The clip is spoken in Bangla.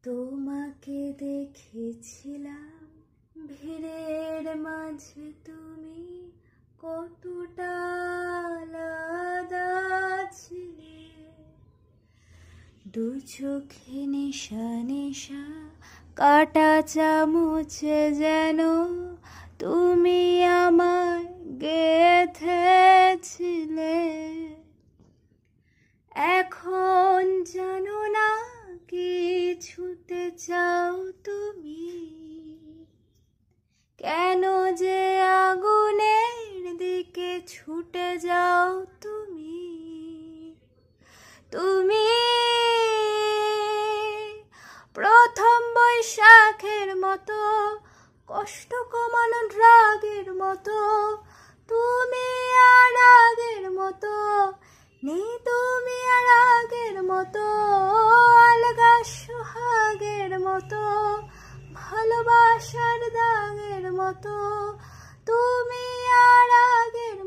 তোমাকে দেখেছিলাম ভিড়ের মাঝে, তুমি কতটা আলাদা ছিলে। দু চোখে নেশা নেশা কাটা চামচে যেন তুমি আমায় গেঁথেছিলে। এখন জানো না কি ছুতে চাও তুমি, কেন যে আগুনের দিকে ছুটে যাও তুমি। তুমি প্রথম বৈশাখের মতো, কষ্ট কমানো রাগের মতো, তুমি আর আগের মতো নেই, তুমি আর আগের মতো আলগা সোহাগের মতো, ভালোবাসার দাগের মতো তুমি আর আগের